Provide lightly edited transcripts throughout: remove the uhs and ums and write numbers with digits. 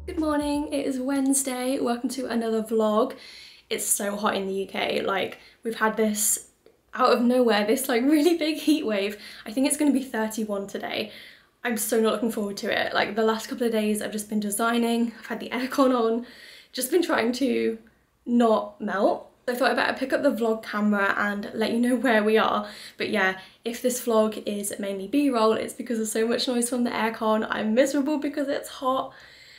Good morning, it is Wednesday. Welcome to another vlog. It's so hot in the UK, like we've had this out of nowhere, this like really big heat wave. I think it's going to be 31 today. I'm so not looking forward to it. Like the last couple of days I've just been designing, I've had the aircon on, just been trying to not melt. So I thought I'd better pick up the vlog camera and let you know where we are. But yeah, if this vlog is mainly B-roll, it's because there's so much noise from the aircon. I'm miserable because it's hot.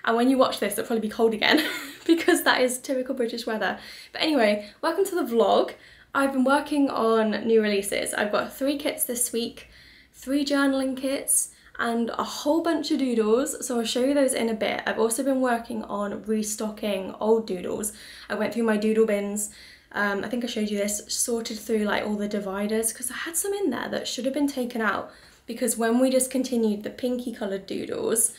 And when you watch this, it'll probably be cold again because that is typical British weather. But anyway, welcome to the vlog. I've been working on new releases. I've got 3 kits this week, 3 journaling kits, and a whole bunch of doodles, so I'll show you those in a bit. I've also been working on restocking old doodles. I went through my doodle bins, I think I showed you this, sorted through like all the dividers because I had some in there that should have been taken out because when we discontinued the pinky coloured doodles,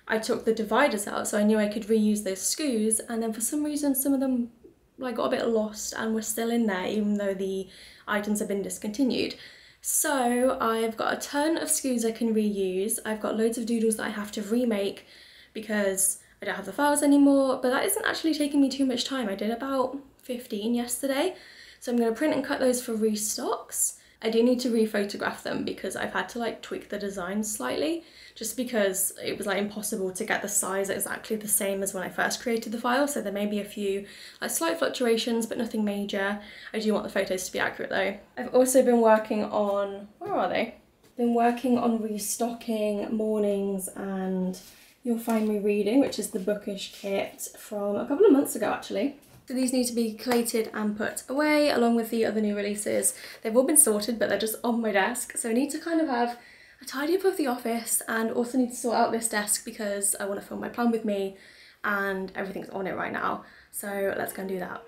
I took the dividers out so I knew I could reuse those skews, and then for some reason some of them like got a bit lost and were still in there even though the items have been discontinued. So I've got a ton of skews I can reuse. I've got loads of doodles that I have to remake because I don't have the files anymore, but that isn't actually taking me too much time. I did about 15 yesterday, so I'm going to print and cut those for restocks. I do need to rephotograph them because I've had to like tweak the design slightly just because it was like impossible to get the size exactly the same as when I first created the file, so there may be a few like slight fluctuations but nothing major. I do want the photos to be accurate though. I've also been working on, where are they? Been working on restocking Mornings and You'll Find Me Reading, which is the bookish kit from a couple of months ago actually. So these need to be collated and put away along with the other new releases. They've all been sorted but they're just on my desk, so I need to kind of have a tidy up of the office and also need to sort out this desk because I want to film my plan with me and everything's on it right now. So let's go and do that.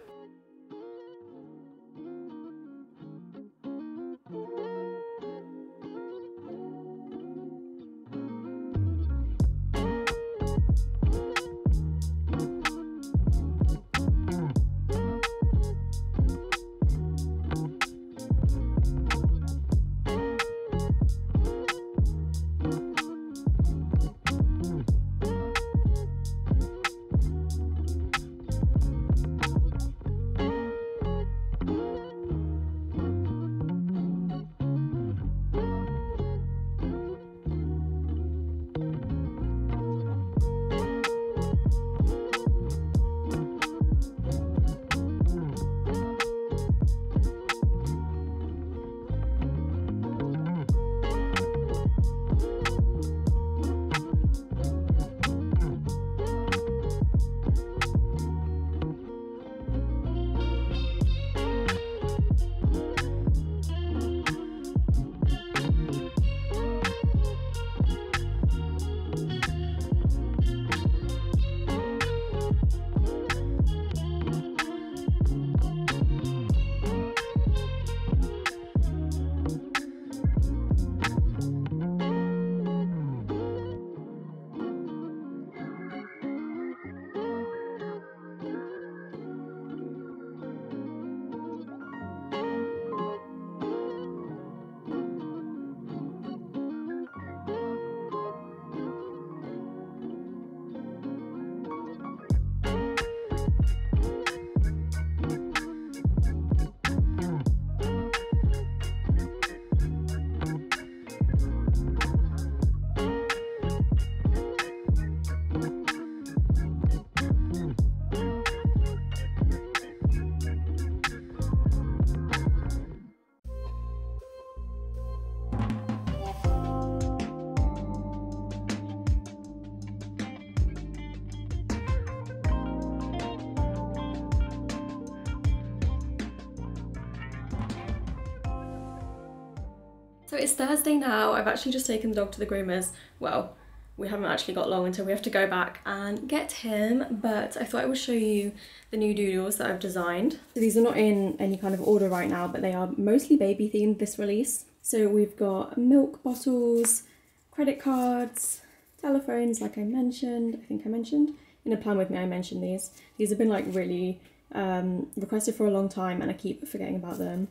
So it's Thursday now. I've actually just taken the dog to the groomers. Well, we haven't actually got long until we have to go back and get him, but I thought I would show you the new doodles that I've designed. So these are not in any kind of order right now, but they are mostly baby themed this release. So we've got milk bottles, credit cards, telephones like I mentioned, I think I mentioned. In a plan with me I mentioned these. These have been like really requested for a long time and I keep forgetting about them.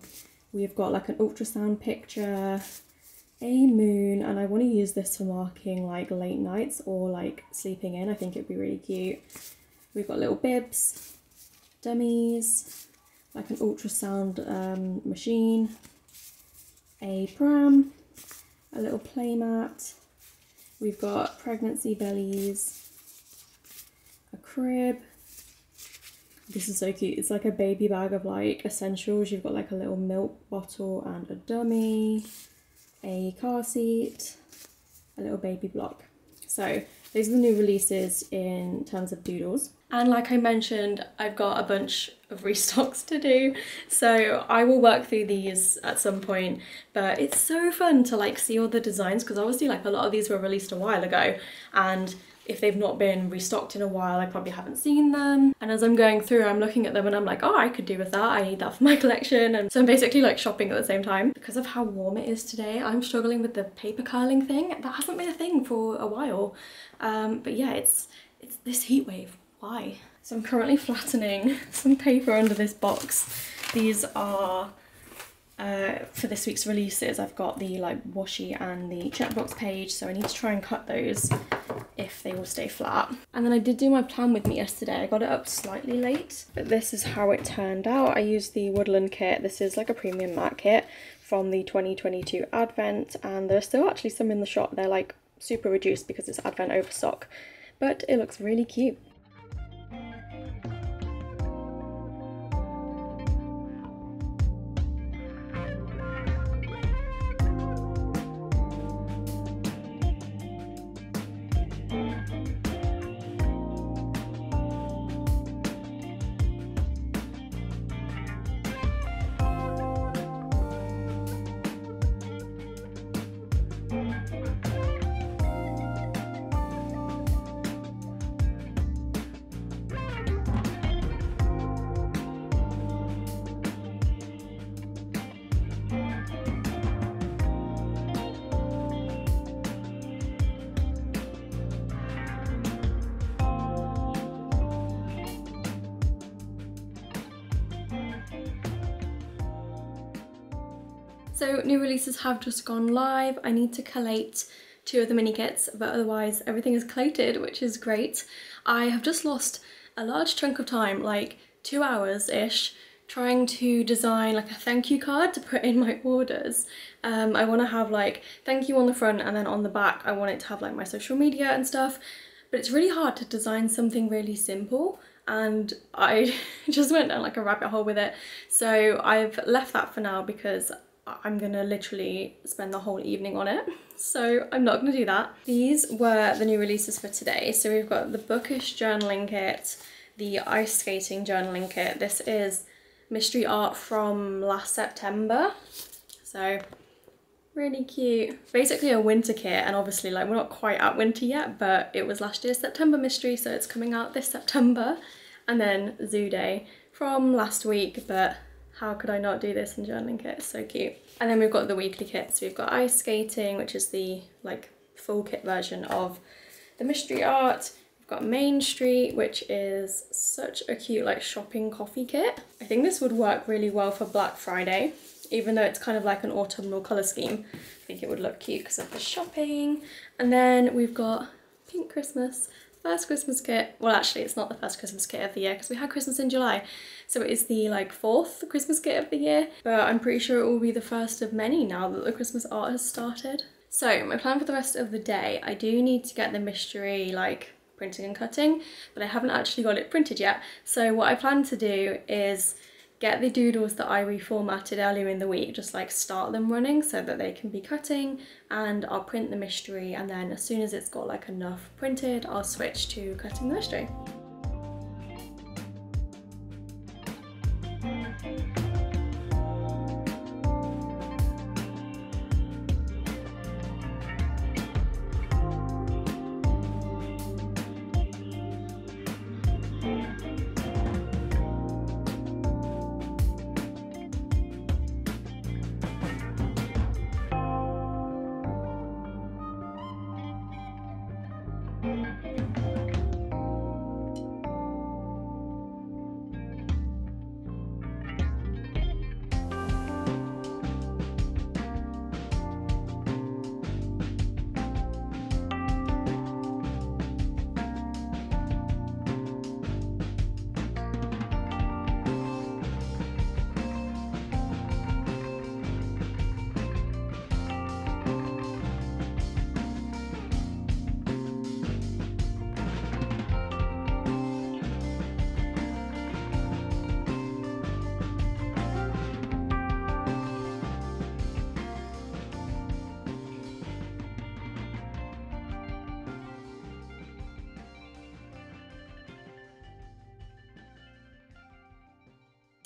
We've got like an ultrasound picture, a moon, and I want to use this for marking like late nights or like sleeping in. I think it'd be really cute. We've got little bibs, dummies, like an ultrasound machine, a pram, a little playmat. We've got pregnancy bellies, a crib. This is so cute. It's like a baby bag of like essentials. You've got like a little milk bottle and a dummy, a car seat, a little baby block. So these are the new releases in terms of doodles. And like I mentioned, I've got a bunch of restocks to do, so I will work through these at some point, but it's so fun to like see all the designs, because obviously like a lot of these were released a while ago, and if they've not been restocked in a while, I probably haven't seen them. And as I'm going through, I'm looking at them and I'm like, oh, I could do with that. I need that for my collection. And so I'm basically like shopping at the same time. Because of how warm it is today, I'm struggling with the paper curling thing. That hasn't been a thing for a while. But yeah, it's this heat wave. Why? So I'm currently flattening some paper under this box. These are for this week's releases. I've got the like washi and the checkbox page, so I need to try and cut those if they will stay flat. And then I did do my plan with me yesterday. I got it up slightly late, but this is how it turned out. I used the Woodland kit. This is like a premium matte kit from the 2022 Advent, and there's still actually some in the shop. They're like super reduced because it's Advent overstock, but it looks really cute. So new releases have just gone live. I need to collate 2 of the mini kits, but otherwise everything is collated, which is great. I have just lost a large chunk of time, like 2 hours-ish, trying to design like a thank you card to put in my orders. I want to have like thank you on the front, and then on the back I want it to have like my social media and stuff, but it's really hard to design something really simple, and I just went down like a rabbit hole with it. So I've left that for now because I'm gonna literally spend the whole evening on it, so I'm not gonna do that. These were the new releases for today. So we've got the bookish journaling kit, the ice skating journaling kit. This is mystery art from last September, so really cute. Basically a winter kit, and obviously like we're not quite at winter yet, but it was last year's September mystery, so it's coming out this September. And then Zoo Day from last week, but how could I not do this in journaling kit? It's so cute. And then we've got the weekly kits. We've got ice skating, which is the like full kit version of the mystery art. We've got Main Street, which is such a cute like shopping coffee kit. I think this would work really well for Black Friday, even though it's kind of like an autumnal colour scheme. I think it would look cute because of the shopping. And then we've got Pink Christmas. First Christmas kit. Well, actually it's not the first Christmas kit of the year because we had Christmas in July, so it is the like 4th Christmas kit of the year, but I'm pretty sure it will be the first of many now that the Christmas art has started. So my plan for the rest of the day, I do need to get the mystery like printing and cutting, but I haven't actually got it printed yet. So what I plan to do is get the doodles that I reformatted earlier in the week, just like start them running so that they can be cutting, and I'll print the mystery, and then as soon as it's got like enough printed, I'll switch to cutting the mystery.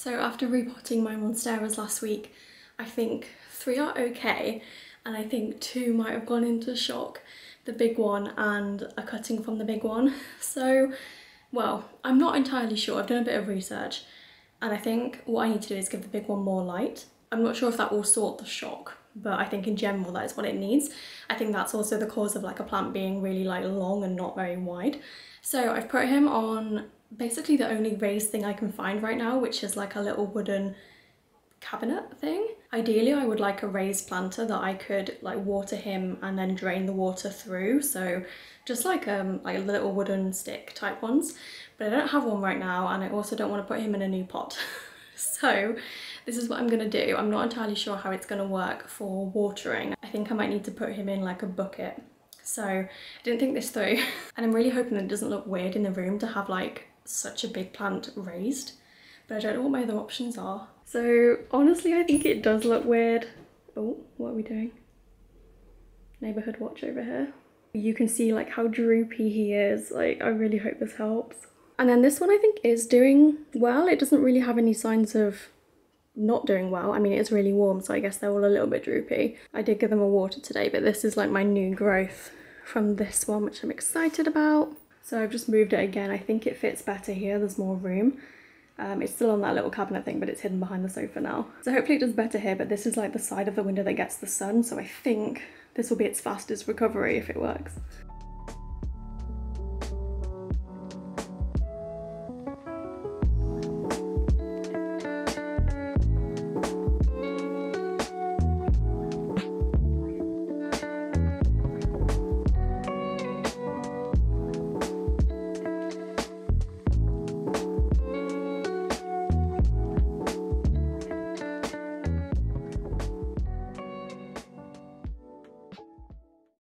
So after repotting my monsteras last week, I think 3 are okay, and I think 2 might have gone into shock. The big one and a cutting from the big one. So, well, I'm not entirely sure. I've done a bit of research, and I think what I need to do is give the big one more light. I'm not sure if that will sort the shock, but I think in general that is what it needs. I think that's also the cause of like a plant being really like long and not very wide. So I've put him on basically the only raised thing I can find right now, which is like a little wooden cabinet thing. Ideally I would like a raised planter that I could like water him and then drain the water through, so just like little wooden stick type ones, but I don't have one right now, and I also don't want to put him in a new pot. So this is what I'm gonna do. I'm not entirely sure how it's gonna work for watering. I think I might need to put him in like a bucket. So I didn't think this through and I'm really hoping that it doesn't look weird in the room to have like such a big plant raised, but I don't know what my other options are. So honestly, I think it does look weird. Oh, what are we doing? Neighborhood watch over here. You can see like how droopy he is. Like, I really hope this helps. And then this one I think is doing well. It doesn't really have any signs of not doing well. I mean, it's really warm, so I guess they're all a little bit droopy. I did give them a water today, but this is like my new growth from this one, which I'm excited about. So I've just moved it again. I think it fits better here. There's more room. It's still on that little cabinet thing, but it's hidden behind the sofa now. So hopefully it does better here, but this is like the side of the window that gets the sun, so I think this will be its fastest recovery if it works.